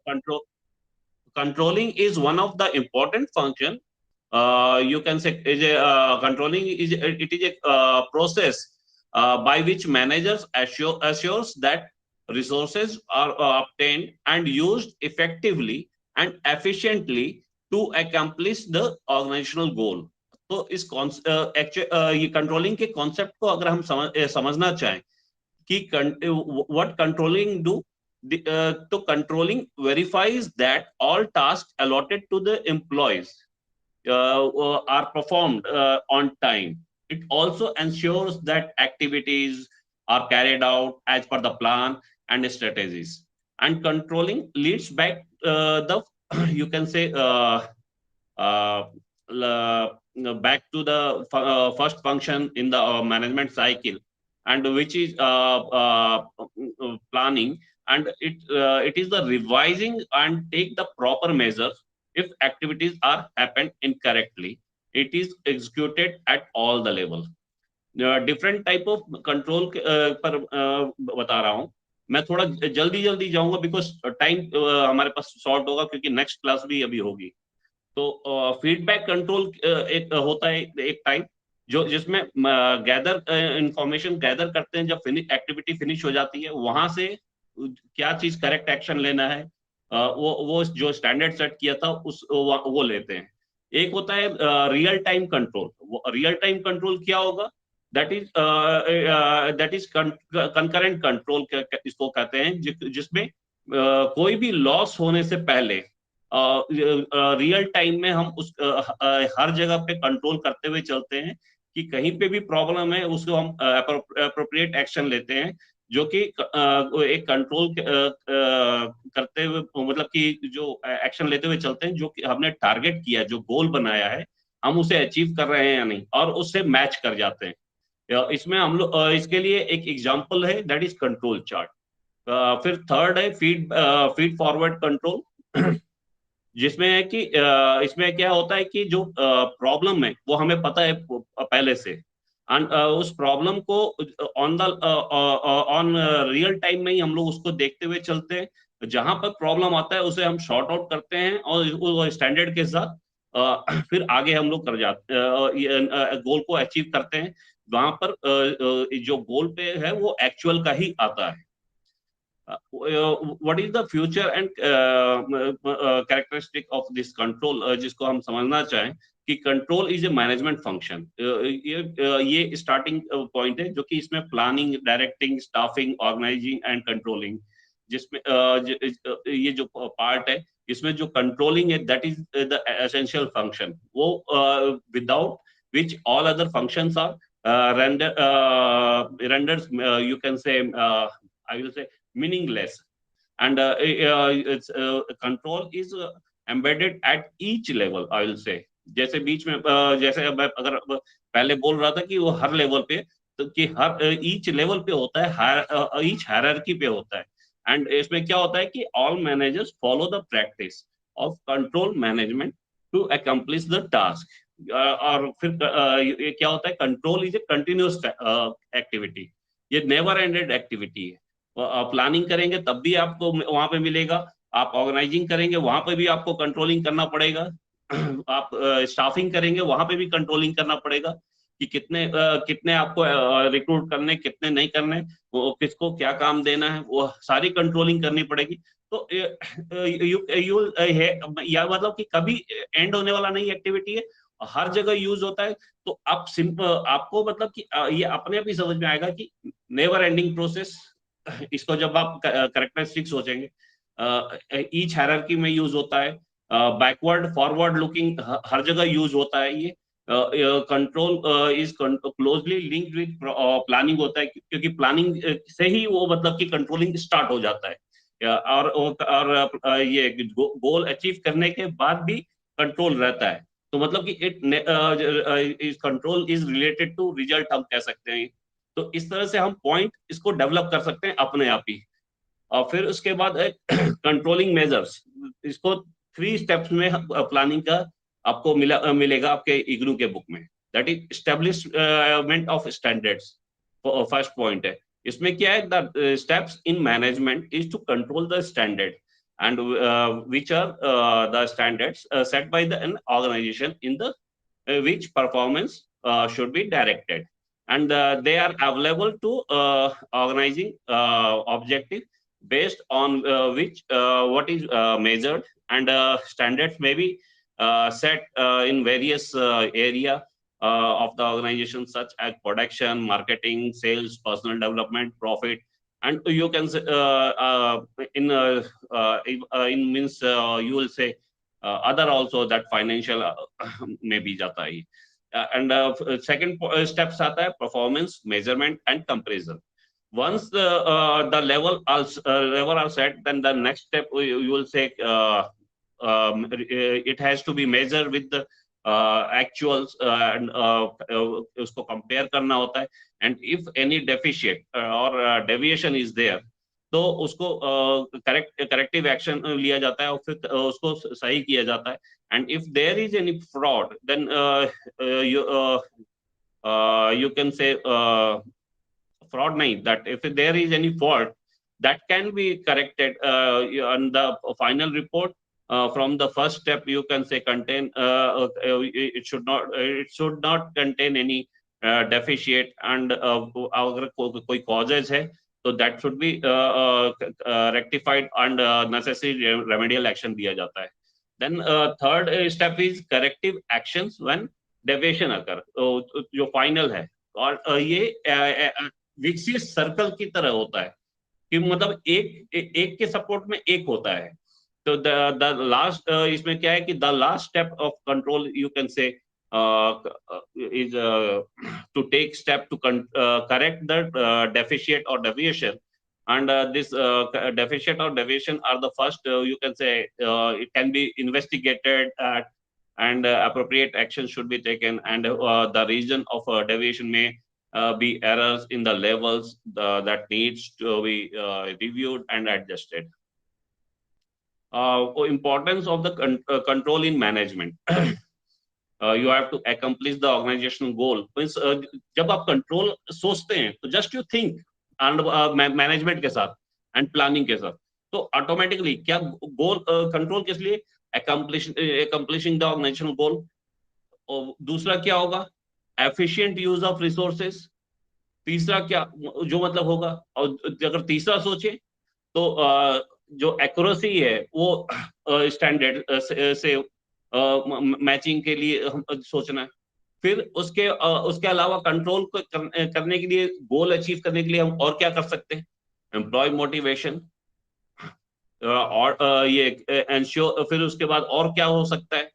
control controlling is one of the important function. You can say is a controlling is it is a process by which managers assures that resources are obtained and used effectively and efficiently to accomplish the organizational goal. तो इस ये controlling के concept को अगर हम समझना चाहें कि what controlling do, तो controlling verifies that all tasks allotted to the employees are performed on time. It also ensures that activities are carried out as per the plan and strategies. And controlling leads back the you can say uh, back to the first function in the management cycle, and which is planning, and it is the revising and take the proper measures if activities are happened incorrectly. It is executed at all the level. Different type of control पर बता रहा हूँ. मैं थोड़ा जल्दी जल्दी जाऊंगा because time हमारे पास शॉर्ट होगा क्योंकि नेक्स्ट क्लास भी अभी होगी. तो फीडबैक कंट्रोल एक होता है एक टाइप जो जिसमें गैदर इंफॉर्मेशन गैदर करते हैं. जब एक्टिविटी फिनिश हो जाती है वहां से क्या चीज करेक्ट एक्शन लेना है वो जो स्टैंडर्ड सेट किया था उस वो लेते हैं. एक होता है real time control. Real time control क्या होगा? दैट इज कंकरेंट कंट्रोल इसको कहते हैं, जिसमें कोई भी लॉस होने से पहले रियल टाइम में हम उस हर जगह पे कंट्रोल करते हुए चलते हैं कि कहीं पे भी प्रॉब्लम है उसको हम अप्रोप्रिएट एक्शन लेते हैं, जो कि एक कंट्रोल करते हुए मतलब कि जो एक्शन लेते हुए चलते हैं जो कि हमने टारगेट किया, जो गोल बनाया है हम उसे अचीव कर रहे हैं या नहीं, और उससे मैच कर जाते हैं. इसमें हम लोग इसके लिए एक एग्जांपल है दैट इज कंट्रोल चार्ट. फिर थर्ड है फीड फॉरवर्ड कंट्रोल, जिसमें है कि इसमें क्या होता है कि जो प्रॉब्लम है वो हमें पता है पहले से, उस प्रॉब्लम को ऑन रियल टाइम में ही हम लोग उसको देखते हुए चलते हैं. जहां पर प्रॉब्लम आता है उसे हम शॉर्ट आउट करते हैं और स्टैंडर्ड के साथ फिर आगे हम लोग कर जाते गोल को अचीव करते हैं. वहां पर जो गोल पे है वो एक्चुअल का ही आता है. What is the future and characteristic of this control, जिसको हम समझना चाहें कि control is a management function. ये स्टार्टिंग पॉइंट है जो कि इसमें planning, directing, staffing, organising and controlling, जिसमें ये जो पार्ट है इसमें जो कंट्रोलिंग है that is the essential function. वो without which all other functions are renders you can say I will say meaningless. And control is embedded at each level, I will say. जैसे बीच में जैसे मैं अगर पहले बोल रहा था कि वो हर लेवल पे, तो कि हर ईच लेवल पे होता है, ईच हायरार्की पे होता है. एंड इसमें क्या होता है कि all managers follow the practice of control management to accomplish the task. और फिर ये क्या होता है, control is a continuous activity. ये नेवर एंडेड एक्टिविटी है. प्लानिंग करेंगे तब भी आपको वहां पे मिलेगा, आप ऑर्गेनाइजिंग करेंगे वहां पे भी आपको कंट्रोलिंग करना पड़ेगा, आप स्टाफिंग करेंगे वहां पे भी कंट्रोलिंग करना पड़ेगा कि कितने आपको रिक्रूट करने, कितने नहीं करने, किसको क्या काम देना है, वो सारी कंट्रोलिंग करनी पड़ेगी. तो या मतलब कि कभी एंड होने वाला नहीं एक्टिविटी है, हर जगह यूज होता है. तो आप सिंपल आपको मतलब कि ये अपने आप ही समझ में आएगा कि नेवर एंडिंग प्रोसेस. इसको जब आप कैरेक्टरिस्टिक सोचेंगे, ईच हायरार्की में यूज होता है, बैकवर्ड फॉरवर्ड लुकिंग हर जगह यूज होता है. ये control is closely linked with planning होता है, क्योंकि प्लानिंग से ही वो मतलब कि कंट्रोलिंग स्टार्ट हो जाता है. और ये गोल अचीव करने के बाद भी कंट्रोल रहता है. तो मतलब कि it control is related to result हम कह सकते हैं. तो इस तरह से हम पॉइंट इसको डेवलप कर सकते हैं अपने आप ही. और फिर उसके बाद कंट्रोलिंग मेजर्स, इसको 3 स्टेप्स में प्लानिंग का आपको मिलेगा आपके इग्नू के बुक में. That is establishment of standards. First point है. इसमें क्या है, the steps in management is to control the standard. and which are the standards set by an organization in the which performance should be directed, and they are available to organizing objective based on which what is measured, and standards may be set in various area of the organization, such as production, marketing, sales, personal development, profit, and you can say in in means you will say other also, that financial में भी जाता है, and second steps आता है performance measurement and comparison. Once the level are set, then the next step you will say it has to be measured with the actuals, and उसको compare करना होता है, and if any deficit or deviation is there, तो उसको corrective action लिया जाता है और फिर उसको सही किया जाता है, and if there is any fraud, then you can say fraud nahi, that if there is any fault, that can be corrected on the final report. From the first step, you can say contain it should not contain any deficit, and अगर कोई causes है, so that should be rectified, and necessary remedial action दिया जाता है. Then third step is corrective actions when deviation occur, जो final है, और ये विकसित सर्कल की तरह होता है कि मतलब एक के सपोर्ट में एक होता है. तो द लास्ट इसमें क्या है कि the last step of control you can say is to take step to correct the deficit or deviation, and this deficit or deviation are the first you can say it can be investigated, and appropriate action should be taken, and the reason of deviation may be errors in the levels that needs to be reviewed and adjusted. Importance of the control in management. You have to accomplish the organizational goal. Means जब आप control सोचते हैं तो just you think, and management के साथ and planning के साथ, तो automatically क्या goal control किस लिए? Accomplishing the organizational goal. और दूसरा क्या होगा? Efficient use of resources. तीसरा क्या जो मतलब होगा, और अगर तीसरा सोचे तो जो एक्यूरेसी है वो स्टैंडर्ड से मैचिंग के लिए सोचना है. फिर उसके अलावा कंट्रोल को करने के लिए, गोल अचीव करने के लिए हम और क्या कर सकते हैं? एम्प्लॉय मोटिवेशन, और ये एंश्योर. फिर उसके बाद और क्या हो सकता है?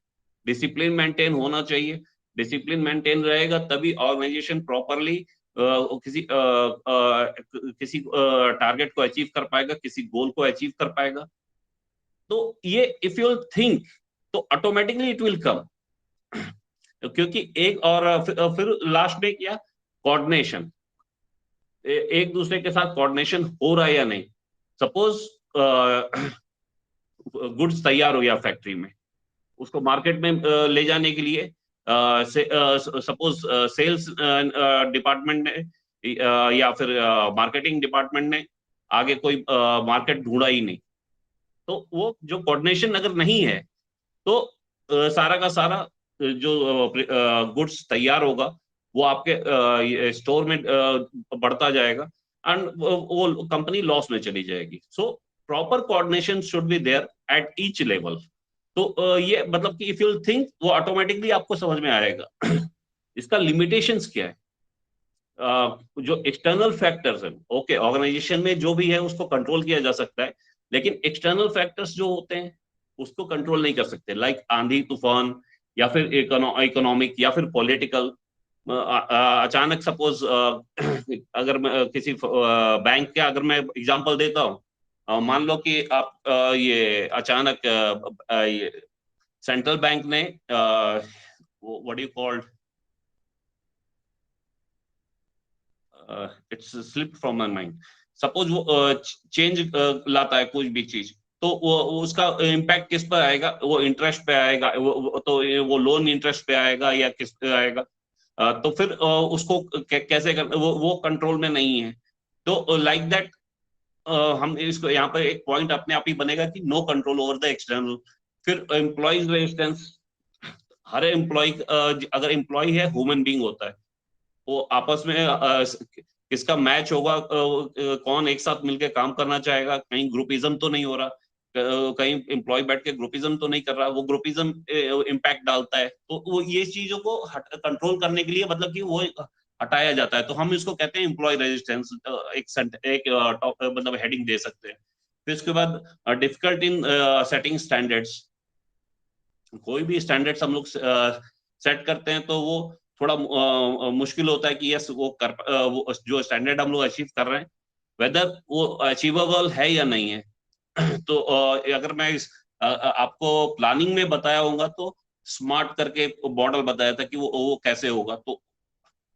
डिसिप्लिन मेंटेन होना चाहिए. डिसिप्लिन मेंटेन रहेगा तभी ऑर्गेनाइजेशन प्रॉपरली किसी टारगेट को अचीव कर पाएगा, किसी गोल को अचीव कर पाएगा. तो ये इफ यू थिंक तो ऑटोमेटिकली इट विल कम, क्योंकि एक और फिर लास्ट में क्या? कोऑर्डिनेशन. एक दूसरे के साथ कोऑर्डिनेशन हो रहा है या नहीं. सपोज गुड्स तैयार हो गया फैक्ट्री में, उसको मार्केट में ले जाने के लिए सपोज सेल्स डिपार्टमेंट ने या फिर मार्केटिंग डिपार्टमेंट ने आगे कोई मार्केट ढूंढा ही नहीं, तो वो जो कोऑर्डिनेशन अगर नहीं है तो सारा का सारा जो गुड्स तैयार होगा वो आपके स्टोर में बढ़ता जाएगा, एंड वो कंपनी लॉस में चली जाएगी. So proper coordination should be there at each level. तो ये मतलब कि इफ यू थिंक वो ऑटोमेटिकली आपको समझ में आएगा. इसका लिमिटेशंस क्या है? जो एक्सटर्नल फैक्टर्स हैं, ओके, ऑर्गेनाइजेशन में जो भी है उसको कंट्रोल किया जा सकता है, लेकिन एक्सटर्नल फैक्टर्स जो होते हैं उसको कंट्रोल नहीं कर सकते, लाइक आंधी तूफान या फिर इकोनॉमिक या फिर पॉलिटिकल. अचानक सपोज अगर मैं किसी बैंक का अगर मैं एग्जांपल देता हूँ, मान लो कि आप ये अचानक ये सेंट्रल बैंक ने what you called its slip from my mind. Suppose वो चेंज लाता है कुछ भी चीज, तो वो उसका इम्पैक्ट किस पर आएगा? वो इंटरेस्ट पे आएगा, तो वो लोन इंटरेस्ट पे आएगा या किस पे आएगा? तो फिर उसको कैसे वो कंट्रोल में नहीं है. तो लाइक दैट हम इसको यहाँ पे एक पॉइंट अपने आप ही बनेगा कि no control over the external. फिर एम्प्लॉयज रेजिस्टेंस। हर एम्प्लॉय, अगर एम्प्लॉय है, ह्यूमन बींग होता है, वो आपस में किसका मैच होगा, कौन एक साथ मिलकर काम करना चाहेगा, कहीं ग्रुपिज्म तो नहीं हो रहा, कहीं एम्प्लॉय बैठ के ग्रुपिज्म तो नहीं कर रहा, वो ग्रुपिज्म इम्पैक्ट डालता है, तो वो ये चीजों को कंट्रोल करने के लिए मतलब कि वो हटाया जाता है, तो हम इसको कहते हैं एम्प्लॉय रेजिस्टेंस। एक मतलब हेडिंग दे सकते हैं। फिर उसके बाद डिफिकल्ट इन सेटिंग स्टैंडर्ड्स। कोई भी स्टैंडर्ड्स हम लोग सेट करते हैं तो वो थोड़ा मुश्किल होता है कि यस वो जो स्टैंडर्ड हम लोग अचीव कर रहे हैं, वेदर वो अचीवेबल है या नहीं है। तो अगर मैं आपको प्लानिंग में बताया होगा तो स्मार्ट करके मॉडल बताया था कि वो कैसे होगा, तो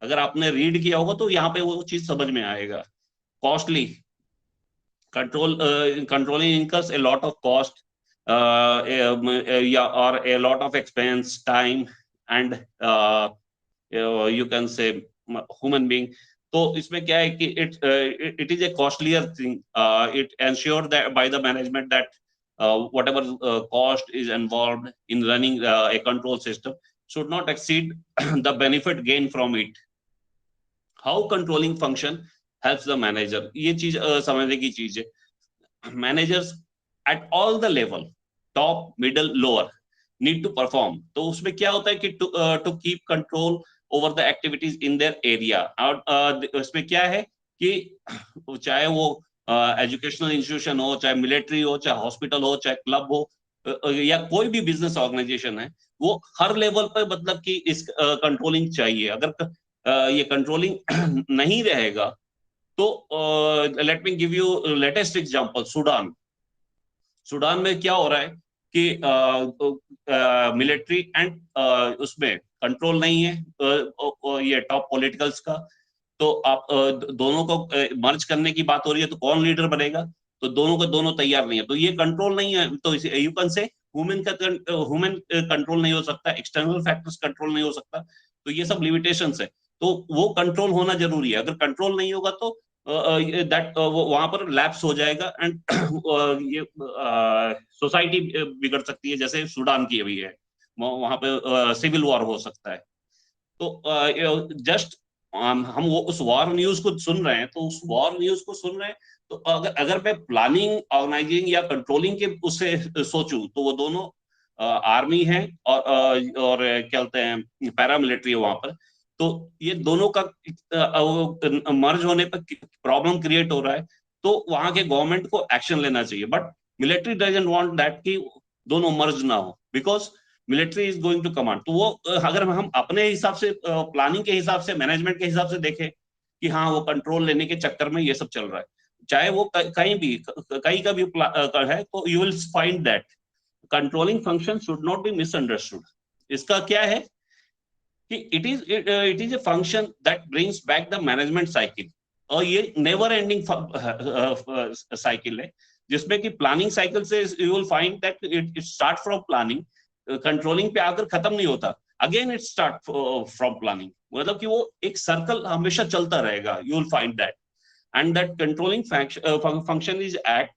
अगर आपने रीड किया होगा तो यहाँ पे वो चीज समझ में आएगा। Costly controlling incurs a lot of cost, yeah, or a lot of expense, time, and you can say human being. तो इसमें क्या है कि it is a costlier thing. It ensured that by the management that whatever cost is involved in running a control system should not exceed the benefit gain from it. How controlling function helps the manager, ये चीज समझने की चीज है। Managers at all the level, top, middle, lower, need to perform. तो उसमें क्या होता है कि to keep control over the activities in their area. और उसमें क्या है कि चाहे वो एजुकेशनल इंस्टीट्यूशन हो, चाहे मिलिट्री हो, चाहे हॉस्पिटल हो, चाहे क्लब हो, या कोई भी बिजनेस ऑर्गेनाइजेशन है, वो हर लेवल पर मतलब कि इस कंट्रोलिंग चाहिए। अगर ये कंट्रोलिंग नहीं रहेगा तो let me give you latest example. Sudan. Sudan में क्या हो रहा है कि मिलिट्री एंड उसमें कंट्रोल नहीं है, ये टॉप पॉलिटिकल्स का। तो आप दोनों को मर्ज करने की बात हो रही है, तो कौन लीडर बनेगा? तो दोनों को दोनों तैयार नहीं है, तो ये कंट्रोल नहीं है। तो you can say human control नहीं हो सकता, एक्सटर्नल फैक्टर्स कंट्रोल नहीं हो सकता, तो ये सब लिमिटेशंस है। तो वो कंट्रोल होना जरूरी है। अगर कंट्रोल नहीं होगा तो दैट वहां पर लैप्स हो जाएगा एंड ये सोसाइटी बिगड़ सकती है, जैसे सूडान की अभी है, वहां पे सिविल वॉर हो सकता है। तो जस्ट हम वो उस वॉर न्यूज को सुन रहे हैं, तो उस वॉर न्यूज को सुन रहे हैं, तो अगर अगर मैं प्लानिंग, ऑर्गेनाइजिंग या कंट्रोलिंग के उससे सोचूं, तो वो दोनों आर्मी है और क्या कहते हैं पैरामिलिट्री है वहां पर। तो ये दोनों का मर्ज होने पर प्रॉब्लम क्रिएट हो रहा है, तो वहां के गवर्नमेंट को एक्शन लेना चाहिए। But military doesn't want that कि दोनों मर्ज ना हो, because military is going to command. तो वो अगर हम अपने हिसाब से प्लानिंग के हिसाब से, मैनेजमेंट के हिसाब से देखें कि हाँ वो कंट्रोल लेने के चक्कर में ये सब चल रहा है, चाहे वो कहीं भी कहीं का भी है, तो you will find that controlling function should not be misunderstood. इसका क्या है कि it is a function that brings back the management cycle. और ये नेवर एंडिंग साइकिल है, जिसमें कि प्लानिंग साइकिल से you will find that it start from planning, controlling पे आकर खत्म नहीं होता, again it start from planning, मतलब कि वो एक सर्कल हमेशा चलता रहेगा। You will find that and that controlling function is act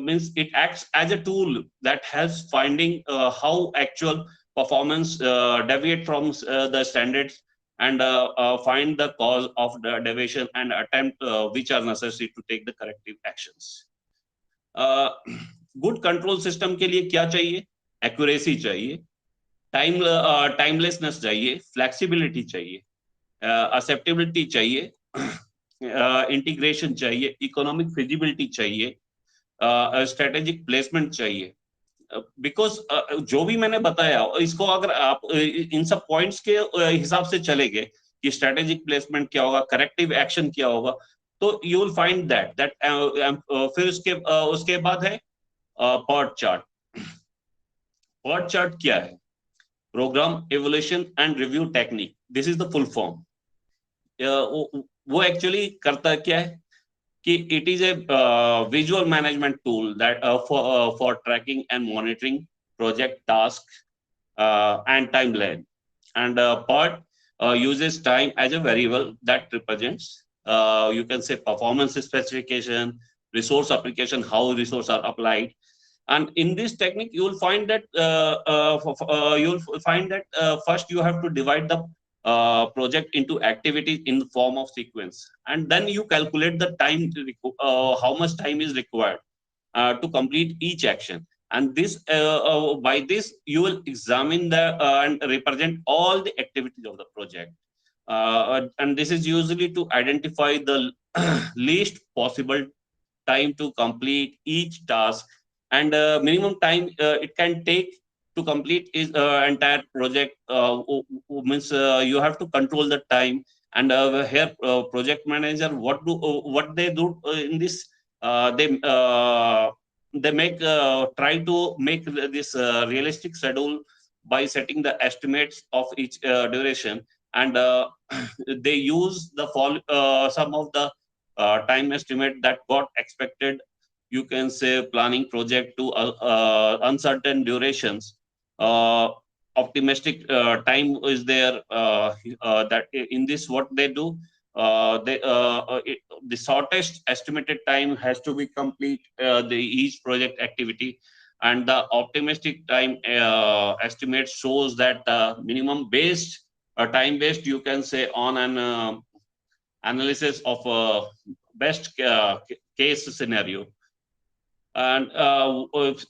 means it acts as a tool that helps finding how actual performance deviate from the standards, and find the cause of the deviation and attempt which are necessary to take the corrective actions. Good control system के लिए क्या चाहिए? Accuracy चाहिए, timelessness चाहिए, flexibility चाहिए, acceptability चाहिए, integration चाहिए, economic feasibility चाहिए, स्ट्रेटेजिक प्लेसमेंट चाहिए। बिकॉज जो भी मैंने बताया, इसको अगर आप इन सब पॉइंट्स के हिसाब से चले गए कि स्ट्रेटेजिक प्लेसमेंट क्या होगा, करेक्टिव एक्शन क्या होगा, तो यू विल फाइंड दैट फिर उसके बाद है पर्ट चार्ट। पर्ट चार्ट क्या है? Programme evolution and review technique, this is the full form. वो एक्चुअली करता क्या है कि it is a visual management tool that for tracking and monitoring project tasks and timeline, and part uses time as a variable that represents you can say performance specification, resource application, how resources are applied. And in this technique you will find that first you have to divide the project into activities in the form of sequence, and then you calculate the time, how much time is required to complete each action. And this by this you will examine the and represent all the activities of the project, and this is usually to identify the least possible time to complete each task, and minimum time it can take to complete is entire project, means you have to control the time. And here project manager, what they do in this, they make try to make this realistic schedule by setting the estimates of each duration, and they use the some of the time estimate that got expected, you can say planning project to uncertain durations. Optimistic time is there, that in this what they do, the shortest estimated time has to be complete the each project activity, and the optimistic time estimate shows that minimum based time based, you can say, on an analysis of a best case scenario. And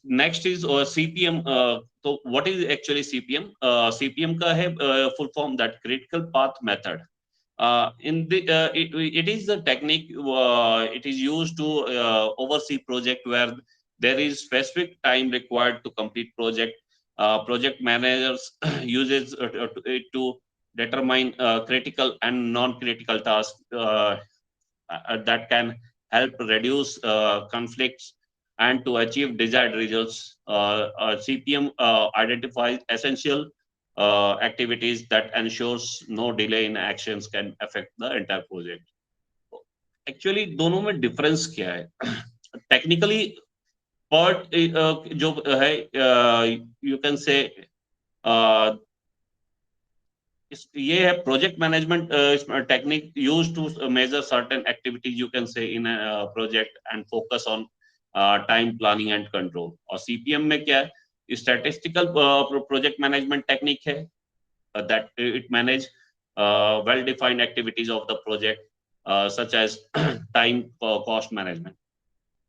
next is CPM. So what is actually CPM? CPM का है full form, that critical path method. It is the technique, it is used to oversee project where there is specific time required to complete project. Project managers uses it to determine critical and non-critical tasks that can help reduce conflicts and to achieve desired results. CPM identifies essential activities that ensures no delay in actions can affect the entire project. Actually दोनों में difference क्या है? Technically part जो है, you can say ये है project management technique used to measure certain activities, you can say, in a project and focus on time planning and control. और CPM में क्या है? Statistical project management technique है, that it manage well defined activities of the project, such as time cost management.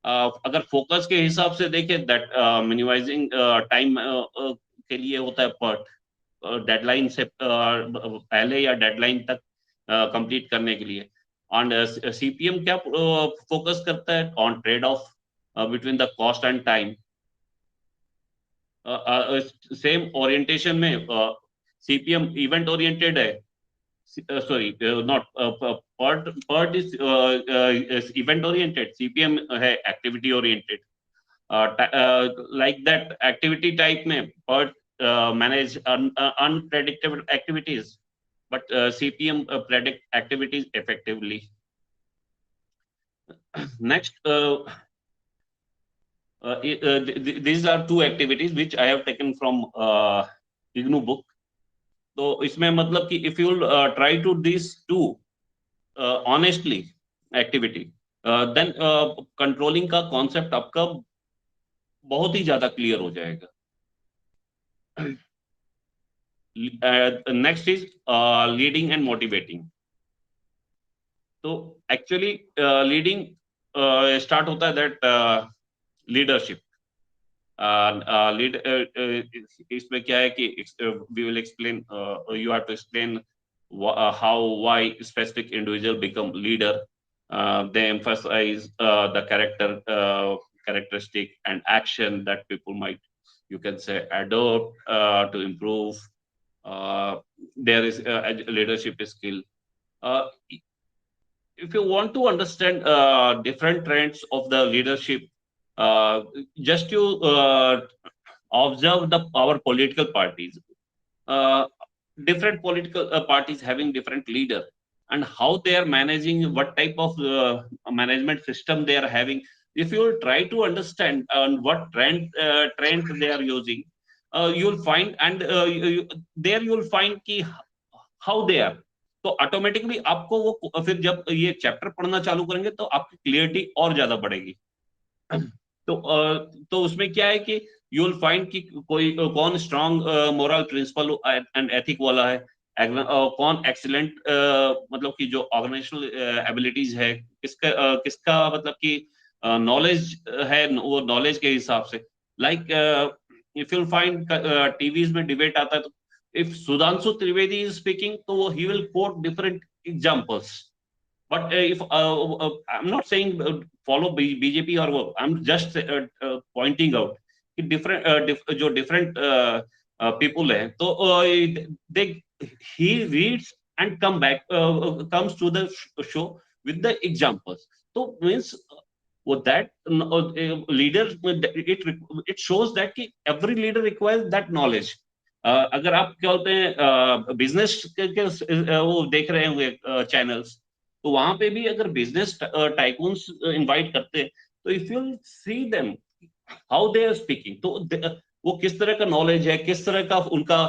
अगर focus के हिसाब से देखें, that minimizing time के लिए होता है PERT, डेडलाइन से पहले या डेडलाइन तक कंप्लीट करने के लिए. और CPM क्या फोकस करता है? On trade off between the cost and time. Same orientation में CPM इवेंट ओरिएंटेड है, sorry, not PERT is event oriented, CPM है activity oriented. Like that activity type में PERT manage unpredictable activities, but CPM predict activities effectively. Next, these are two activities which I have taken from IGNU book. तो इसमें मतलब कि if you try to these two honestly activity, then controlling का concept आपका बहुत ही ज्यादा clear हो जाएगा. Next is leading and motivating. तो actually leading start होता है that leadership. इसमें क्या है कि we will explain, you have to explain how, why specific individual become leader. They emphasize the characteristic and action that people might, you can say, adopt to improve. There is leadership skill. If you want to understand different trends of the leadership, just you observe our political parties. Different political parties having different leader, and how they are managing, what type of management system they are having. If you try to understand what trends they are using, you'll find, and there you'll find how they are. तो automatically आपको वो फिर जब ये chapter पढ़ना चालू करेंगे तो आपकी क्लियरिटी और ज्यादा बढ़ेगी। तो उसमें क्या है कि यू विल फाइंड कि कोई कौन strong moral principle and ethic वाला है, कौन एक्सीलेंट मतलब कि जो ऑर्गेनाइजेशनल एबिलिटीज है, किसका मतलब कि नॉलेज है, वो नॉलेज के हिसाब से। Like if you find TVs में डिबेट आता है, तो if Sudhanshu Trivedi is speaking तो वो ही will quote different examples. But if I'm not saying follow BJP or वो, I'm just pointing out कि different जो different people हैं, तो they he reads and comes to the show with the examples. तो means वो that leader, it shows that कि every leader requires that knowledge. अगर आप क्या बोलते हैं बिजनेस के वो देख रहे होंगे चैनल्स, तो वहां पे भी अगर बिजनेस टाइकून्स इनवाइट करते हैं, तो if you see them how they are speaking, तो वो किस तरह का नॉलेज है, किस तरह का उनका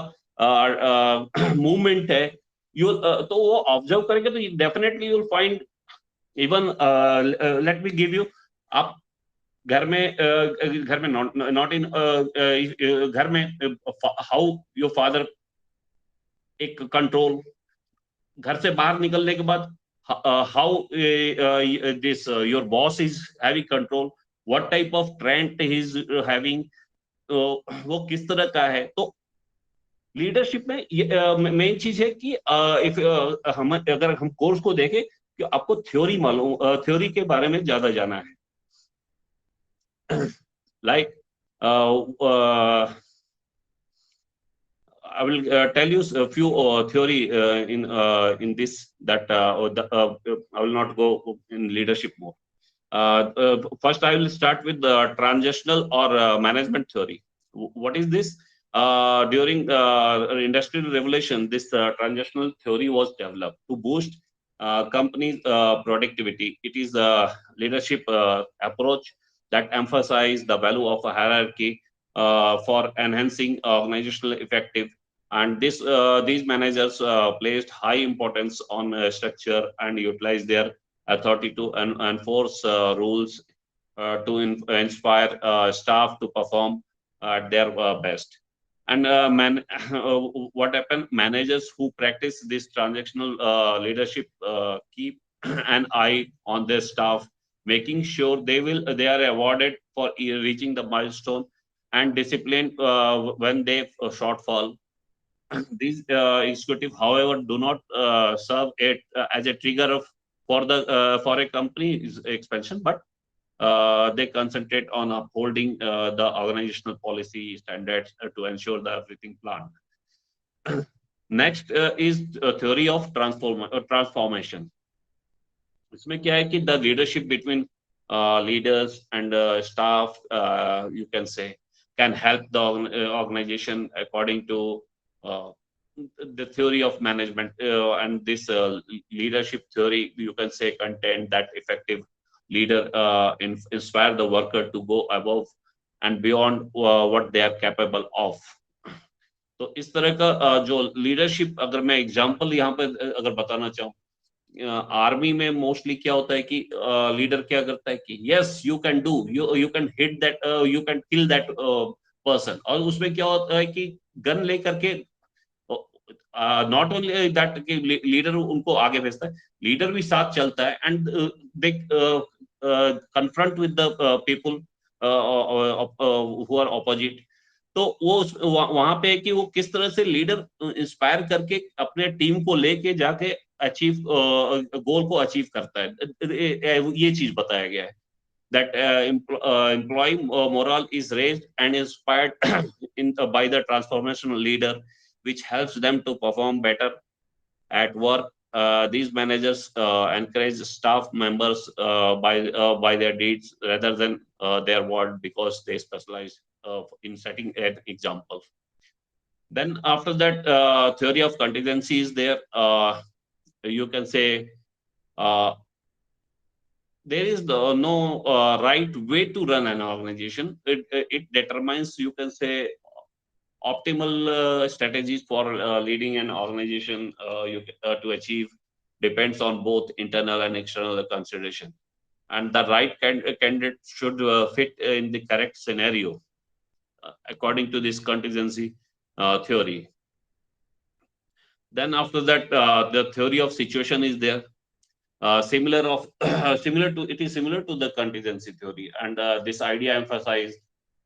मूवमेंट है, यू तो वो ऑब्जर्व करेंगे तो definitely you will find. Even let me give you, आप घर में नॉट इन घर में हाउ योर फादर एक कंट्रोल, घर से बाहर निकलने के बाद how this your boss is having control, what type of trend he is having, वो किस तरह का है। तो लीडरशिप में मेन चीज है कि इफ हम अगर हम कोर्स को देखें कि आपको थ्योरी मालूम, थ्योरी के बारे में ज्यादा जाना है। Like I will tell you a few theory in this that I will not go in leadership more. First, I will start with the transactional or management theory. What is this? During the industrial revolution, this transactional theory was developed to boost companies' productivity. It is a leadership approach that emphasizes the value of a hierarchy for enhancing organizational effective. And these managers placed high importance on structure and utilize their authority to enforce rules to inspire staff to perform at their best. And what happened? Managers who practice this transactional leadership keep an eye on their staff, making sure they are awarded for reaching the milestone and disciplined when they shortfall. These executive, however, do not serve it as a trigger for a company's expansion, but they concentrate on upholding the organizational policy standards to ensure that everything planned. Next is theory of transformation. इसमें क्या है कि the leadership between leaders and staff, you can say, can help the organization according to uh, the theory of management, and this leadership theory, you can say, content that effective leader inspire the worker to go above and beyond what they are capable of. तो इस तरह का जो leadership, अगर मैं example यहाँ पे अगर बताना चाहूँ, आर्मी में मोस्टली क्या होता है कि लीडर क्या करता है कि yes you can do, you can hit that, you can kill that person, और उसमें क्या होता है कि गन लेकर के नॉट ओनली दैट कि लीडर उनको आगे भेजता है, लीडर भी साथ चलता है, and they confront with the people who are opposite. तो वो वहां पे कि वो किस तरह से लीडर इंस्पायर करके अपने टीम को लेके जाके अचीव गोल को अचीव करता है, ये चीज बताया गया है। That employee morale is raised and inspired by the transformational leader, which helps them to perform better at work. These managers encourage staff members by their deeds rather than their word, because they specialize in setting an example. Then after that, theory of contingency is there. You can say uh, there is no right way to run an organization. It determines, you can say, Optimal strategies for leading an organization to achieve depends on both internal and external consideration, and the right candidate should fit in the correct scenario according to this contingency theory. Then after that, the theory of situation is there. Similar of similar to it is similar to the contingency theory, and this idea emphasizes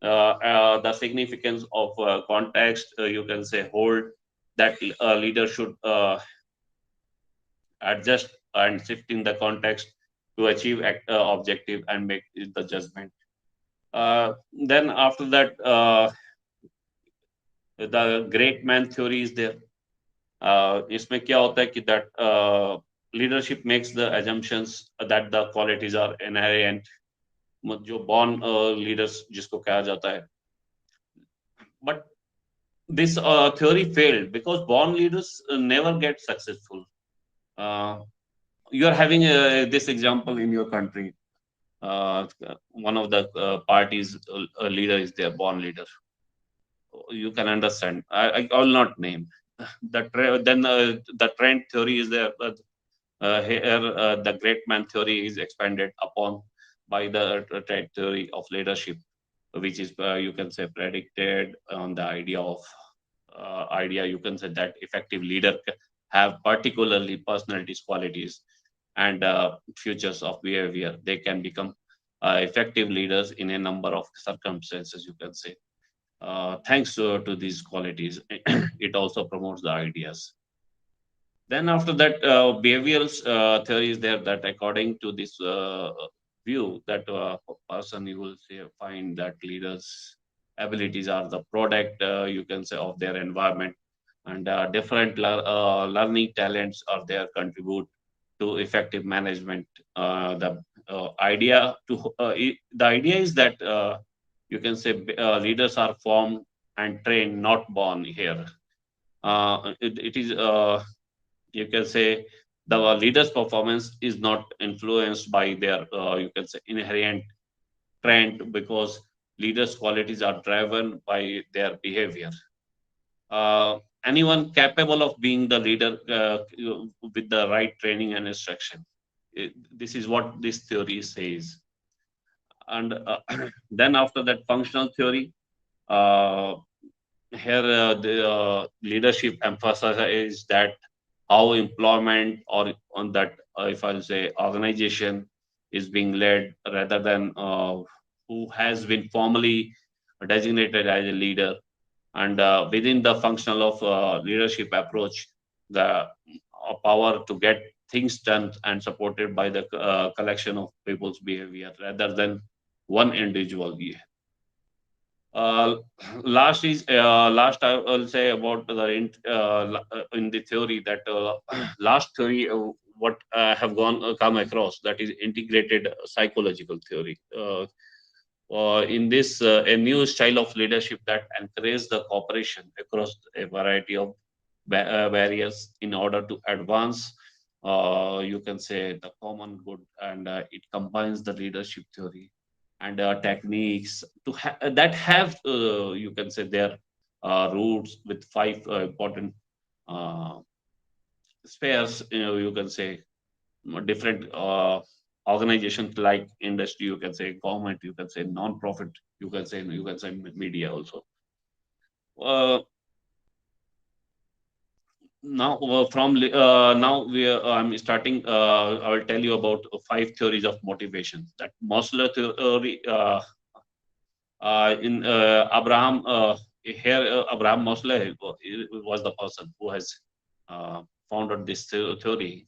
the significance of context. You can say hold that leader should adjust and shift in the context to achieve objective and make the judgment. Then after that, the great man theory is there. इसमें क्या होता है कि that leadership makes the assumptions that the qualities are inherent, जो born leaders जिसको कहा जाता है. But this theory failed because born leaders never get successful. Uh, you are having this example in your country. One of the parties leader is their born leader. You can understand. I will not name. Then the trend theory is there. Here, the great man theory is expanded upon by the trend theory of leadership, which is you can say predicted on the idea you can say that effective leader have particularly personalities qualities and futures of behavior. They can become effective leaders in a number of circumstances, you can say. Thanks to these qualities, it also promotes the ideas. Then after that, behavioral theory is there that according to this view, that person you will say, find that leaders' abilities are the product, you can say, of their environment, and different learning talents are there contribute to effective management. The idea is that you can say leaders are formed and trained, not born here. It is you can say the leader's performance is not influenced by their you can say inherent trend, because leaders qualities are driven by their behavior. uh, Anyone capable of being the leader with the right training and instruction. This is what this theory says. And then after that, functional theory, uh, here the leadership emphasizes that how employment or on that if I'll say organization is being led rather than who has been formally designated as a leader. And within the functional of leadership approach, the power to get things done and supported by the collection of people's behavior rather than one individual. uh, last I will say about the in the theory that last theory what I have gone come across, that is integrated psychological theory. In this a new style of leadership that encourages the cooperation across a variety of barriers in order to advance you can say the common good, and it combines the leadership theory and techniques that have you can say their roots with five important uh, spheres, you can say different organizations like industry, you can say government, you can say non-profit, you can say media also. uh, now I'm starting I will tell you about five theories of motivation that Mosler theory. In Abraham here Abraham Maslow was the person who has founded this theory,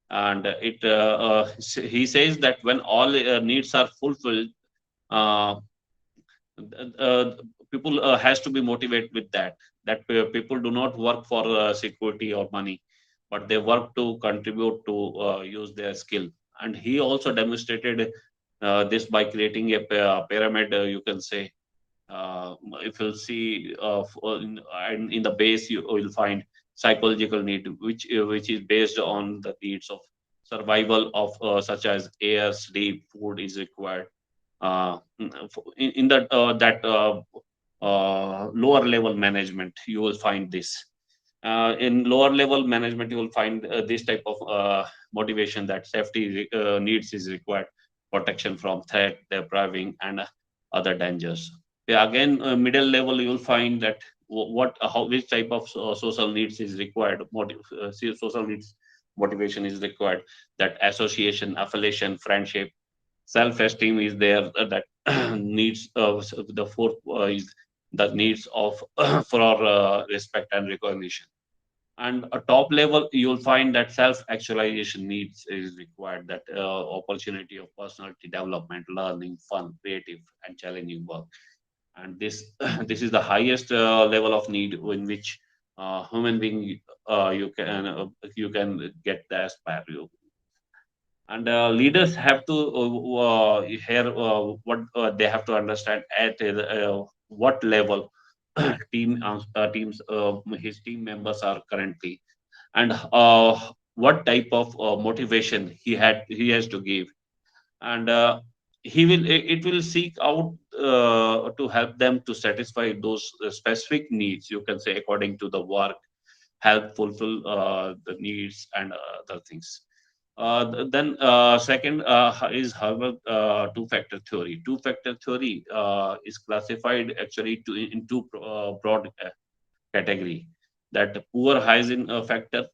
and he says that when all needs are fulfilled, uh, uh, people has to be motivated with that people do not work for security or money, but they work to contribute to use their skill. And he also demonstrated this by creating a pyramid, you can say. uh, if you'll see in the base, you will find psychological need, which is based on the needs of survival of such as air, sleep, food is required. In that lower level management, you will find this. In lower level management, you will find this type of motivation that safety needs is required, protection from threat, depriving, and other dangers. Yeah, again, middle level, you will find that which type of social needs is required, social needs motivation is required, that association, affiliation, friendship, self-esteem is there, that needs the fourth is the needs of for respect and recognition. And a top level, you'll find that self-actualization needs is required, that opportunity of personality development, learning, fun, creative, and challenging work. And this this is the highest level of need in which human being you can get the aspire you. And leaders have to hear what they have to understand at what level teams his team members are currently, and what type of motivation he has to give. And it will seek out to help them to satisfy those specific needs, you can say, according to the work, help fulfill the needs and other things. Then second is Harvard two-factor theory. Two-factor theory is classified actually into broad category. That poor hygiene factor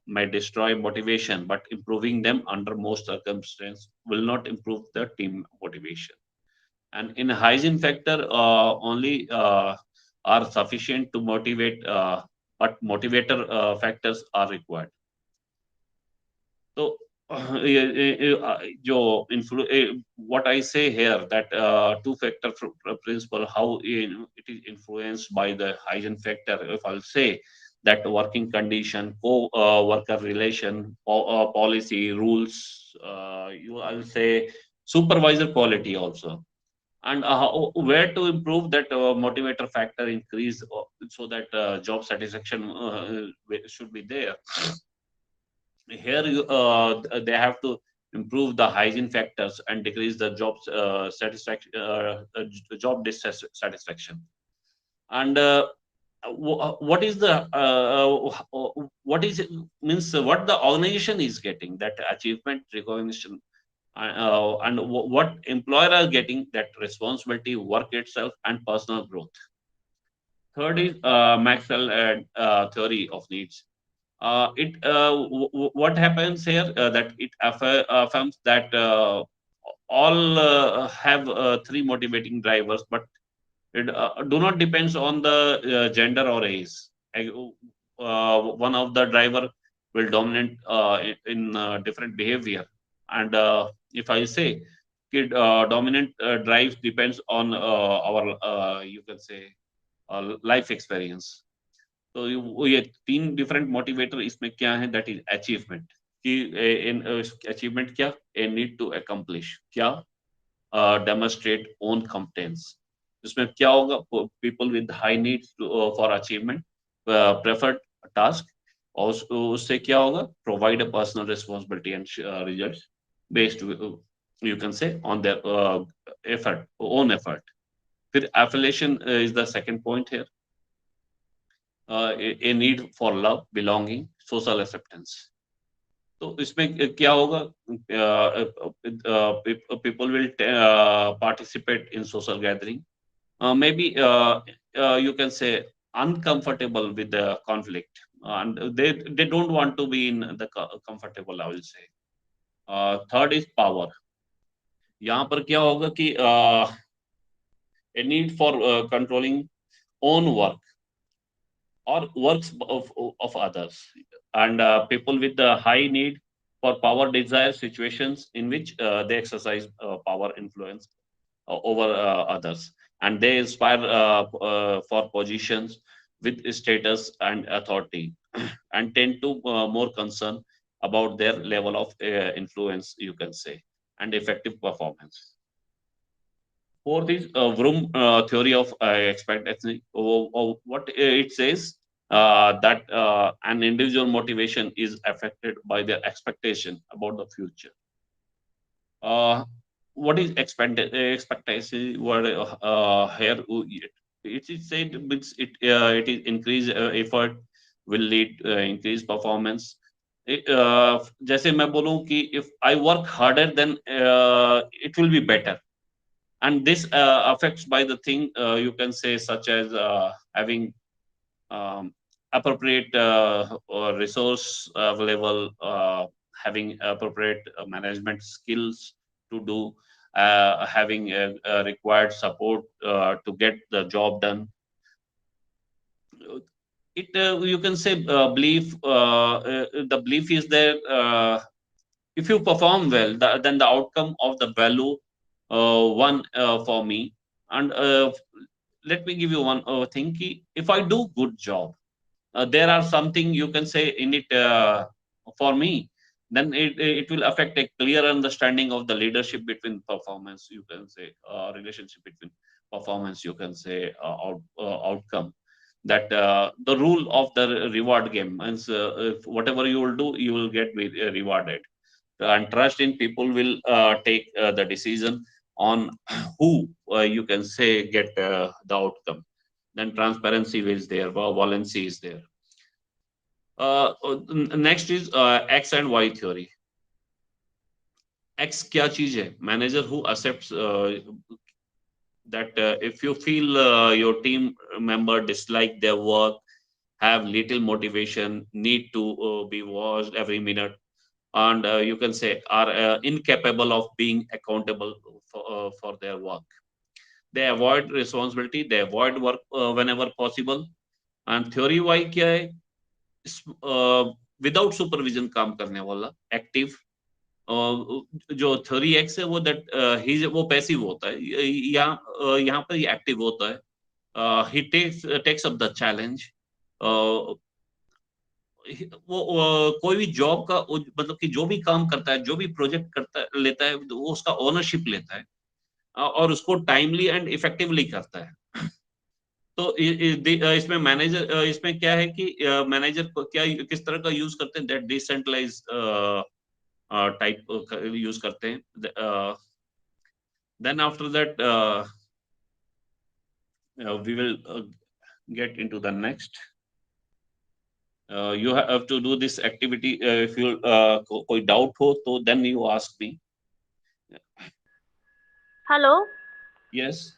may destroy motivation, but improving them under most circumstances will not improve the team motivation. And in hygiene factor, only are sufficient to motivate, but motivator factors are required. So, what I say here, that two-factor principle, how it is influenced by the hygiene factor. If I'll say that working condition, co-worker relation, policy, rules, I'll say supervisor quality also. And where to improve that motivator factor increase, so that job satisfaction should be there. Here they have to improve the hygiene factors and decrease the job dissatisfaction. And what is the what is it, means what the organization is getting, that achievement recognition, and what employer are getting, that responsibility, work itself, and personal growth. Third is Maxwell theory of needs. What happens here, that it affirms that all have three motivating drivers, but it do not depends on the gender or age. One of the driver will dominate in different behavior. And if I say kid dominant drives depends on our you can say life experience. तो ये तीन different motivator इसमें क्या है, that is achievement, कि इन achievement क्या, a need to accomplish क्या, demonstrate own competence. इसमें क्या होगा, people with high needs for achievement preferred task, और उससे क्या होगा, provide a personal responsibility and results based you can say on their effort, own effort. फिर affiliation is the second point here. A need for love, belonging, social acceptance. तो इसमें क्या होगा, people will participate in social gathering, maybe you can say uncomfortable with the conflict, and they don't want to be in the comfortable, I will say. Third is power. यहाँ पर क्या होगा कि a need for controlling own work or works of others. And people with the high need for power desire situations in which they exercise power influence over others, and they inspire for positions with status and authority and tend to more concern about their level of influence, you can say, and effective performance. For this Vroom theory of expectancy, what it says, that an individual motivation is affected by their expectation about the future. Uh, what is expectancy? What here it is said it is increase effort will lead increase performance. जैसे मैं बोलूं कि if I work harder then it will be better, and this affects by the thing you can say such as having um, appropriate resource available, having appropriate management skills to do, having required support to get the job done. It you can say belief. The belief is there. If you perform well, then the outcome of the value one for me. And let me give you one thing. If I do good job, there are something you can say in it for me, then it will affect a clear understanding of the leadership between performance, you can say relationship between performance, you can say outcome, that the rule of the reward game means if whatever you will do you will get rewarded, and trust in people will take the decision on who you can say get the outcome. Then transparency is there, valorency is there. Next is X and Y theory. X क्या चीज है? Manager who accepts that if you feel your team member dislike their work, have little motivation, need to be watched every minute, and you can say are incapable of being accountable for their work. They avoid responsibility, they avoid work whenever possible. And theory Y क्या है? Without supervision काम करने वाला, active. जो theory x है वो that he वो passive होता है, यहाँ पर ये एक्टिव होता है। ही टेक्स अप द चैलेंज। वो कोई भी जॉब का मतलब कि जो भी काम करता है, जो भी प्रोजेक्ट करता लेता है, वो उसका ओनरशिप लेता है और उसको टाइमली एंड इफेक्टिवली करता है। तो इसमें मैनेजर इसमें क्या है कि मैनेजर को क्या किस तरह का यूज करते हैं, दैट डिसेंट्रलाइज टाइप यूज करते हैं। Then after that we will get into the next. You have to do this activity. If you कोई doubt हो तो then you ask me. Hello Yes.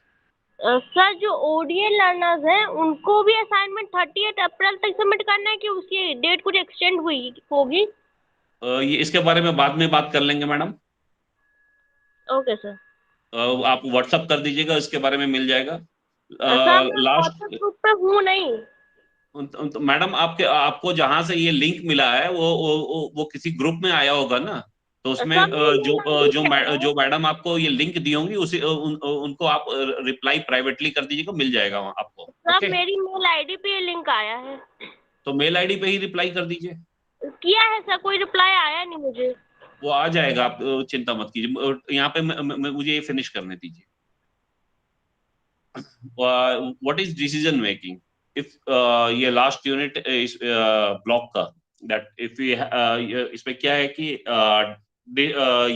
Sir, जो ओडीएल लर्नर्स हैं उनको भी assignment 30 अप्रैल तक सबमिट करना है कि उसकी डेट कुछ एक्सटेंड हुई होगी? ये इसके बारे में बाद में बात कर लेंगे मैडम। Okay sir. आप व्हाट्सअप कर दीजिएगा, इसके बारे में मिल जाएगा। सर मैं लास्ट व्हाट्सएप ग्रुप पे हूँ नहीं। तो मैडम आपको जहां से ये लिंक मिला है वो किसी ग्रुप में आया होगा ना, तो उसमें सर मेरी जो मेल आईडी जो पे है। जो मैडम आपको ये लिंक दी होंगी उनको आप रिप्लाई प्राइवेटली कर दीजिएगा, मिल जाएगा वहाँ आपको। सर ओके, मेरी मेल आईडी पे ये लिंक आया है। तो मेल आईडी पे ही रिप्लाई कर दीजिए। किया है सर, कोई रिप्लाई आया नहीं मुझे। वो आ जाएगा, आप चिंता मत कीजिए। यहाँ पे मुझे ये फिनिश करने दीजिए। What is decision making? If ये लास्ट यूनिट इस ब्लॉक का, दैट इफ इसमें क्या है कि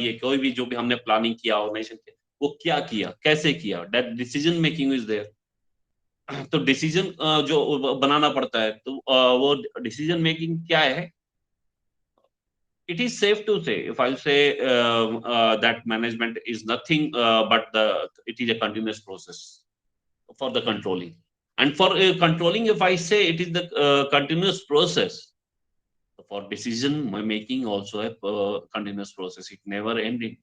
ये कोई भी जो भी हमने प्लानिंग किया, ऑर्गेनाइजेशन किया, वो क्या किया, कैसे किया, that decision making is there. तो डिसीजन जो बनाना पड़ता है, तो वो डिसीजन मेकिंग क्या है? It is safe to say, if I say that management is nothing but it is a continuous process for the controlling. And for controlling, if I say it is the continuous process, for decision making also a continuous process. It never ending.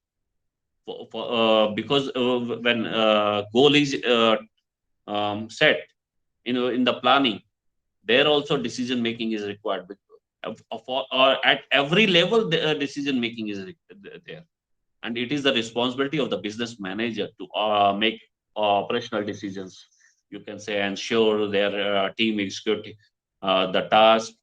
Because when goal is set, in the planning, there also decision making is required. Or at every level, the decision making is there, and it is the responsibility of the business manager to make operational decisions, you can say, ensure their team execute the task.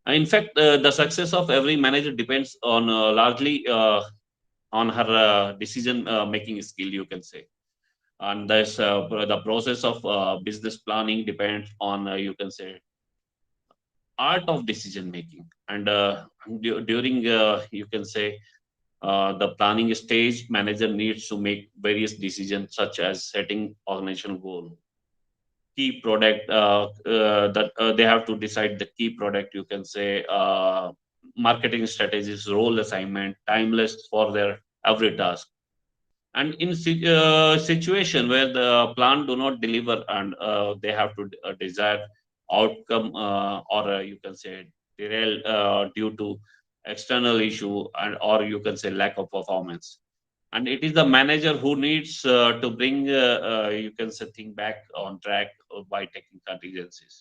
In fact, the success of every manager depends on largely on her decision making skill, you can say. And the process of business planning depends on, you can say, art of decision making. And during, you can say, the planning stage, manager needs to make various decisions such as setting organizational goal, key product that they have to decide the key product, you can say, marketing strategies, role assignment, timeless for their every task. And in situation where the plan do not deliver, and they have to desire outcome, or you can say derail due to external issue, and or you can say lack of performance. And it is the manager who needs to bring you can say thing back on track by taking contingencies.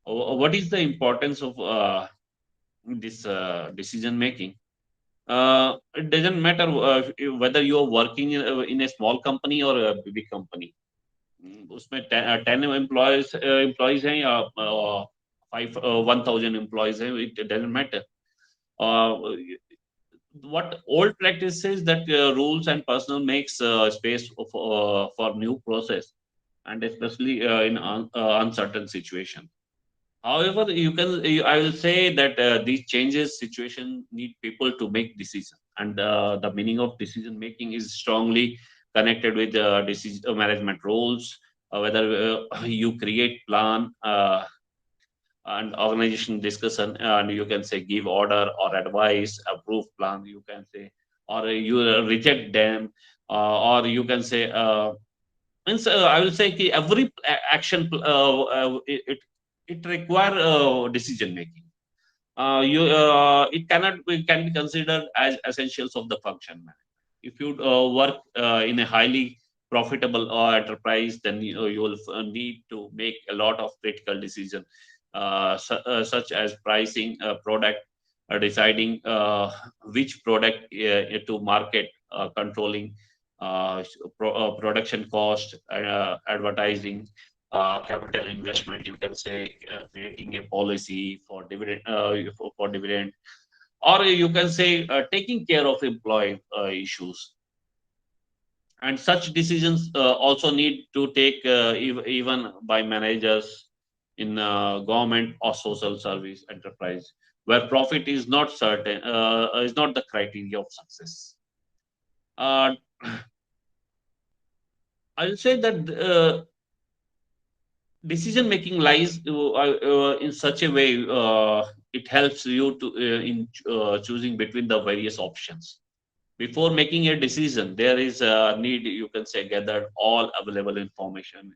What is the importance of this decision making? It doesn't matter whether you are working in a small company or a big company. उसमें 10 employees हैं या 1,000 employees हैं, it doesn't matter. Uh, what old practice says that rules and personal makes space for new process, and especially in uncertain situation. However, I will say that these changes situation need people to make decision, and the meaning of decision making is strongly connected with decision management roles. Whether you create plan and organization discussion, and you can say give order or advice, approve plan, you can say, or you reject them, or you can say. Means I will say कि every action it require decision making. You it cannot can be considered as essentials of the function management. If you work in a highly profitable enterprise, then you will need to make a lot of critical decisions, such as pricing a product, deciding which product to market, controlling production cost, advertising, capital investment. You can say creating a policy for dividend, for dividend, or you can say taking care of employee issues. And such decisions also need to take even by managers in government or social service enterprise, where profit is not certain, is not the criteria of success. Uh, I'll say that decision making lies in such a way it helps you to in choosing between the various options. Before making a decision, there is a need, you can say, gather all available information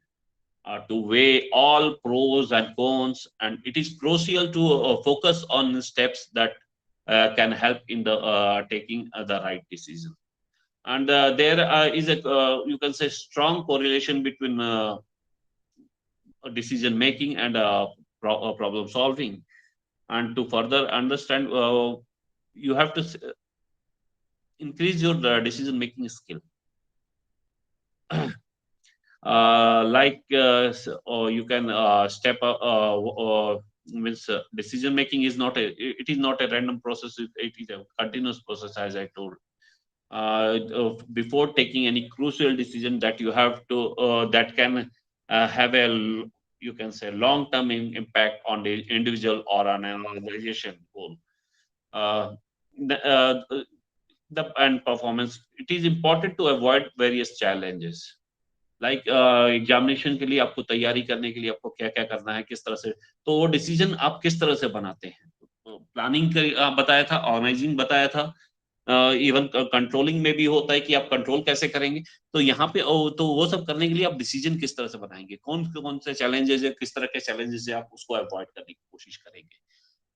to weigh all pros and cons, and it is crucial to focus on steps that can help in the taking the right decision. And there is a you can say strong correlation between decision making and problem solving. And to further understand, you have to increase your decision making skill. Or you can step up, means decision making is not a, it is not a random process, it is a continuous process, as I told. Before taking any crucial decision that you have to that can have a you can say long term impact on the individual or on an organization goal, uh, the, the and performance, it is important to avoid various challenges. Like examination के लिए आपको तैयारी करने के लिए आपको क्या क्या करना है, किस तरह से, तो वो डिसीजन आप किस तरह से बनाते हैं। प्लानिंग बताया था, ऑर्गेनाइजिंग बताया था, इवन कंट्रोलिंग में भी होता है कि आप कंट्रोल कैसे करेंगे। तो यहाँ पे तो वो सब करने के लिए आप डिसीजन किस तरह से बनाएंगे, कौन कौन से चैलेंजेस है, किस तरह के चैलेंजेस है, आप उसको अवॉइड करने की कोशिश करेंगे।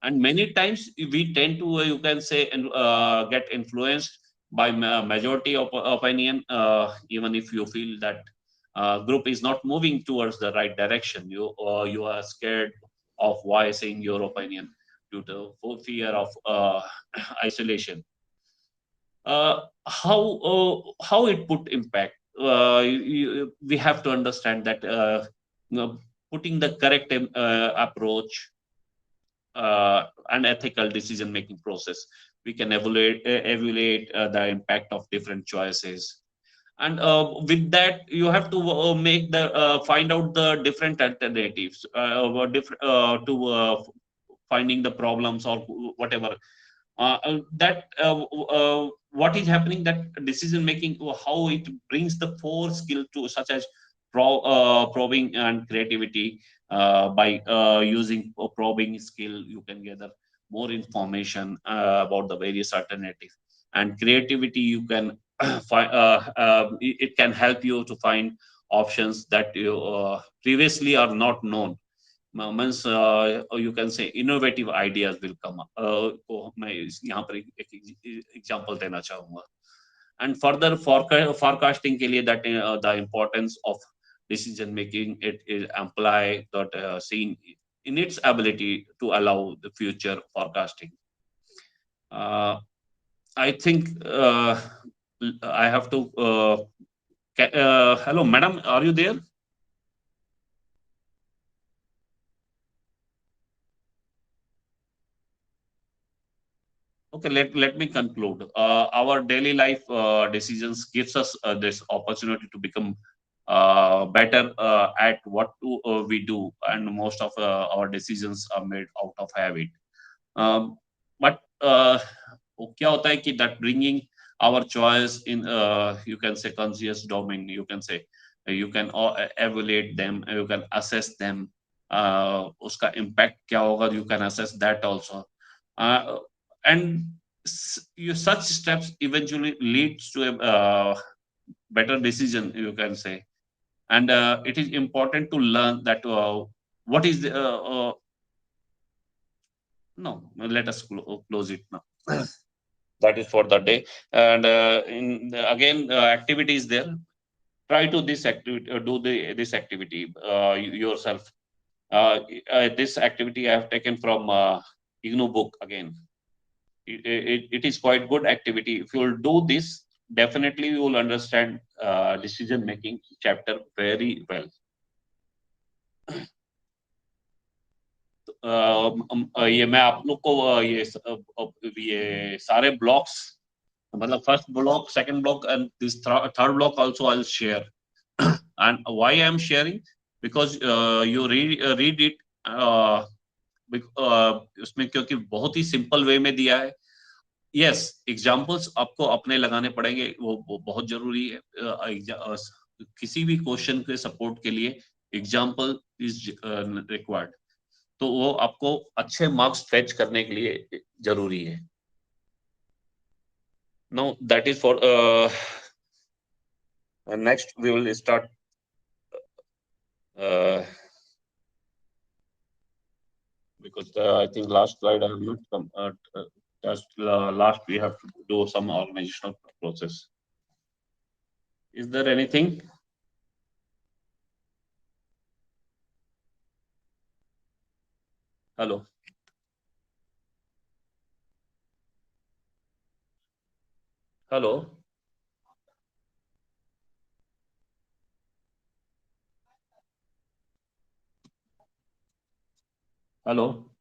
And many times we tend to you can say get influenced by majority of opinion, even if you feel that group is not moving towards the right direction. You are scared of voicing your opinion due to fear of isolation. How it put impact, we have to understand that putting the correct approach and ethical decision making process, we can evaluate the impact of different choices. And with that, you have to make the find out the different alternatives, to finding the problems or whatever, that what is happening, that decision making, how it brings the four skill to, such as probing and creativity. By using probing skill, you can gather more information about the various alternatives. And creativity, you can find it can help you to find options that you previously are not known. Means you can say innovative ideas will come up. तो मैं यहाँ पर एक example देना चाहूँगा. And further forecasting के लिए that the importance of decision making, it is imply that seen in its ability to allow the future forecasting. uh, I think I have to hello madam, are you there? Okay, let me conclude. Our daily life decisions gives us this opportunity to become better at what we do, and most of our decisions are made out of habit. Um, but वो क्या होता है कि that bringing our choice in you can say conscious domain, you can say you can evaluate them, you can assess them. उसका impact क्या होगा, you can assess that also. uh, and you, such steps eventually leads to a better decision, you can say. And it is important to learn that what is the no, let us close it now. That is for the day. And again activity is there. Try to this activity, do this activity yourself. This activity I have taken from igno book again. It is quite good activity. If you will do this, definitely you will understand decision making chapter very well. ये मैं आप लोग को ये सारे blocks, मतलब first block, second block, and this third block also I'll share. And why I am sharing, because you read it उसमें क्योंकि बहुत ही सिंपल वे में दिया है. यस, एग्जाम्पल्स आपको अपने लगाने पड़ेंगे, वो बहुत जरूरी है. किसी भी क्वेश्चन के सपोर्ट के लिए एग्जाम्पल इज रिक्वायर्ड. तो वो आपको अच्छे मार्क्स फेच करने के लिए जरूरी है. Now that is for next we will start because I think last slide I have not come. Just last we have to do some organizational process. Is there anything? Hello. Hello. Hello.